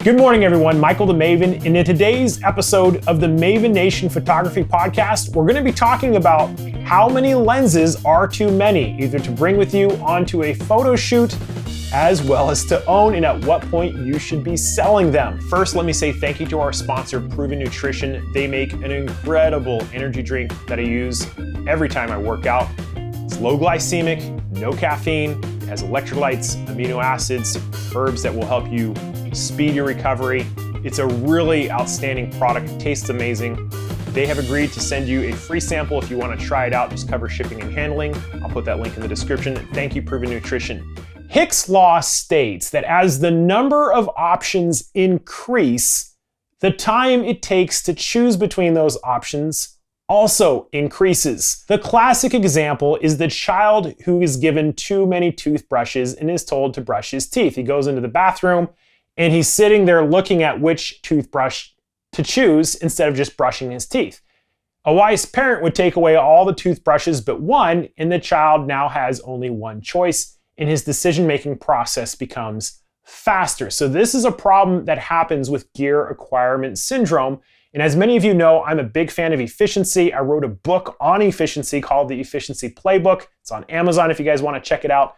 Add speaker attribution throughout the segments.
Speaker 1: Good morning, everyone. Michael the Maven, and in today's episode of the Maven Nation Photography Podcast, we're going to be talking about how many lenses are too many, either to bring with you onto a photo shoot, as well as to own, and at what point you should be selling them. First, let me say thank you to our sponsor, Proven Nutrition. They make an incredible energy drink that I use every time I work out. It's low glycemic, no caffeine, it has electrolytes, amino acids, herbs that will help you speed your recovery. It's a really outstanding product. It tastes amazing. They have agreed to send you a free sample if you want to try it out. Just cover shipping and handling. I'll put that link in the description. Thank you, Proven Nutrition. Hicks' law states that as the number of options increase, the time it takes to choose between those options also increases. The classic example is the child who is given too many toothbrushes and is told to brush his teeth. He goes into the bathroom and he's sitting there looking at which toothbrush to choose instead of just brushing his teeth. A wise parent would take away all the toothbrushes but one, and the child now has only one choice, and his decision-making process becomes faster. So this is a problem that happens with gear acquirement syndrome. And as many of you know, I'm a big fan of efficiency. I wrote a book on efficiency called the Efficiency Playbook. It's on Amazon if you guys want to check it out.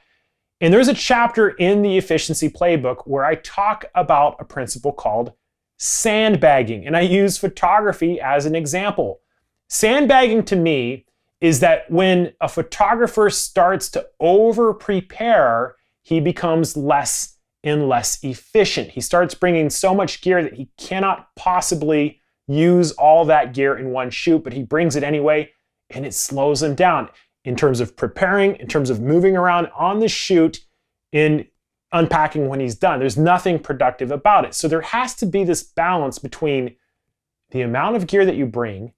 Speaker 1: And there's a chapter in the Efficiency Playbook where I talk about a principle called sandbagging, and I use photography as an example. Sandbagging to me is that when a photographer starts to over-prepare, he becomes less and less efficient. He starts bringing so much gear that he cannot possibly use all that gear in one shoot, but he brings it anyway, and it slows him down in terms of preparing, in terms of moving around on the shoot, in unpacking when he's done. There's nothing productive about it. So there has to be this balance between the amount of gear that you bring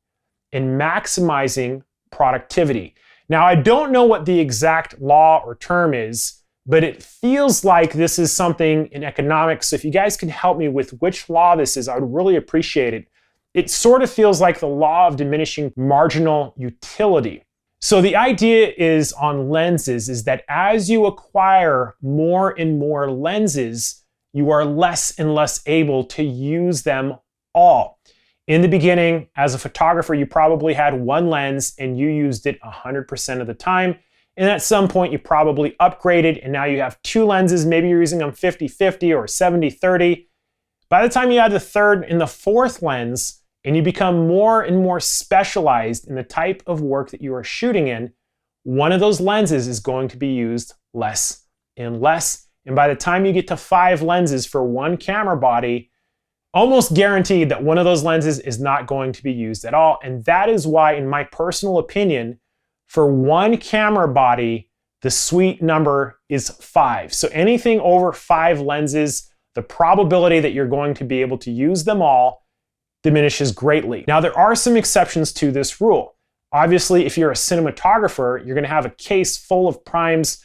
Speaker 1: and maximizing productivity. Now, I don't know what the exact law or term is, but it feels like this is something in economics. So if you guys can help me with which law this is, I would really appreciate it. It sort of feels like the law of diminishing marginal utility. So the idea is on lenses is that as you acquire more and more lenses, you are less and less able to use them all. In the beginning, as a photographer, you probably had one lens and you used it 100% of the time. And at some point you probably upgraded and now you have two lenses. Maybe you're using them 50-50 or 70-30. By the time you add the third and the fourth lens, and you become more and more specialized in the type of work that you are shooting in, one of those lenses is going to be used less and less. And by the time you get to 5 lenses for one camera body, almost guaranteed that one of those lenses is not going to be used at all. And that is why, in my personal opinion, for one camera body, the sweet number is 5. So anything over 5 lenses, the probability that you're going to be able to use them all diminishes greatly. Now, there are some exceptions to this rule. Obviously, if you're a cinematographer, you're going to have a case full of primes,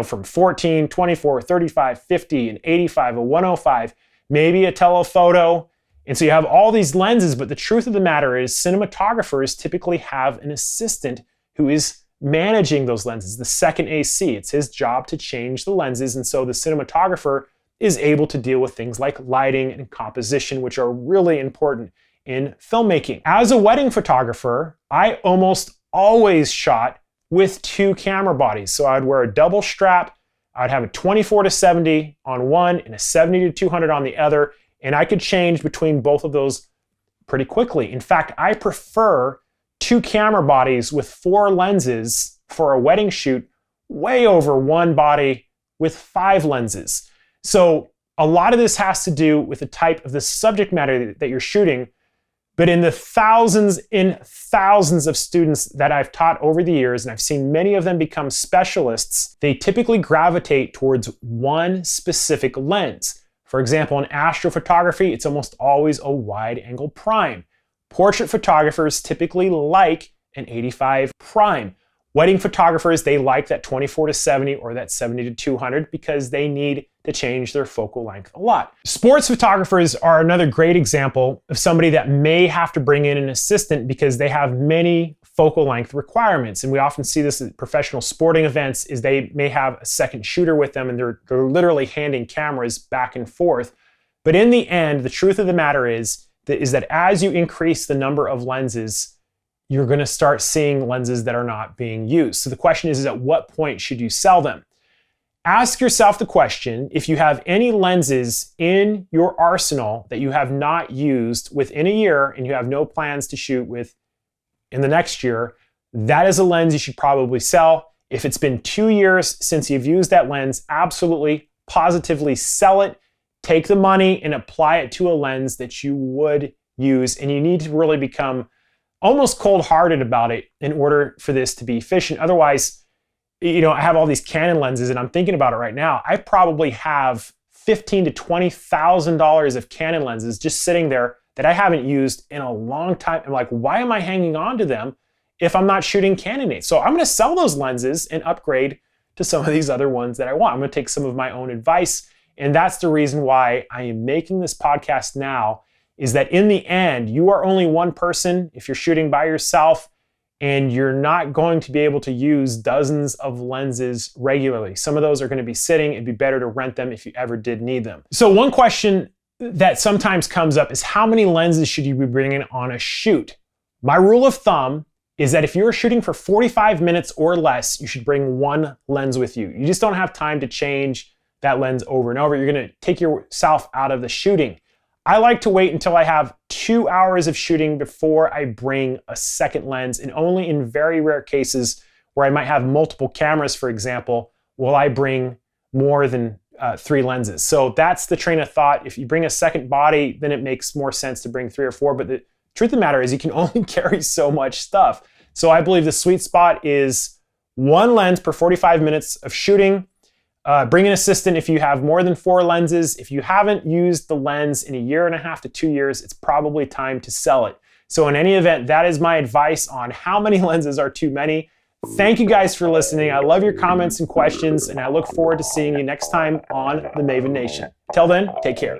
Speaker 1: from 14, 24, 35, 50, and 85, a 105, maybe a telephoto. And so you have all these lenses, but the truth of the matter is cinematographers typically have an assistant who is managing those lenses, the second AC. It's his job to change the lenses, and so the cinematographer is able to deal with things like lighting and composition, which are really important in filmmaking. As a wedding photographer, I almost always shot with 2 camera bodies. So I'd wear a double strap, I'd have a 24-70 on one and a 70-200 on the other, and I could change between both of those pretty quickly. In fact, I prefer 2 camera bodies with 4 lenses for a wedding shoot way over one body with 5 lenses. So a lot of this has to do with the type of the subject matter that you're shooting, but in the thousands and thousands of students that I've taught over the years, and I've seen many of them become specialists, they typically gravitate towards one specific lens. For example, in astrophotography, it's almost always a wide-angle prime. Portrait photographers typically like an 85 prime. Wedding photographers, they like that 24-70 or that 70-200 because they need to change their focal length a lot. Sports photographers are another great example of somebody that may have to bring in an assistant because they have many focal length requirements. And we often see this at professional sporting events is they may have a second shooter with them and they're literally handing cameras back and forth But in the end, the truth of the matter is that as you increase the number of lenses, you're going to start seeing lenses that are not being used. So the question is at what point should you sell them? Ask yourself the question, if you have any lenses in your arsenal that you have not used within a year and you have no plans to shoot with in the next year, that is a lens you should probably sell. If it's been 2 years since you've used that lens, absolutely, positively sell it. Take the money and apply it to a lens that you would use. And you need to really become almost cold-hearted about it in order for this to be efficient. Otherwise, I have all these Canon lenses and I'm thinking about it right now. I probably have $15,000 to $20,000 of Canon lenses just sitting there that I haven't used in a long time. I'm like, why am I hanging on to them if I'm not shooting Canonates? So I'm going to sell those lenses and upgrade to some of these other ones that I want. I'm going to take some of my own advice. And that's the reason why I am making this podcast now, is that in the end, you are only one person if you're shooting by yourself, and you're not going to be able to use dozens of lenses regularly. Some of those are going to be sitting. It'd be better to rent them if you ever did need them. So one question that sometimes comes up is how many lenses should you be bringing on a shoot? My rule of thumb is that if you're shooting for 45 minutes or less, you should bring one lens with you. You just don't have time to change that lens over and over. You're going to take yourself out of the shooting. I like to wait until I have 2 hours of shooting before I bring a second lens, and only in very rare cases where I might have multiple cameras, for example, will I bring more than 3 lenses. So that's the train of thought. If you bring a second body, then it makes more sense to bring 3 or 4, but the truth of the matter is you can only carry so much stuff. So I believe the sweet spot is 1 lens per 45 minutes of shooting. Bring an assistant if you have more than 4 lenses. If you haven't used the lens in 1.5 to 2 years, it's probably time to sell it. So in any event, that is my advice on how many lenses are too many. Thank you guys for listening. I love your comments and questions, and I look forward to seeing you next time on the Maven Nation. Till then, take care.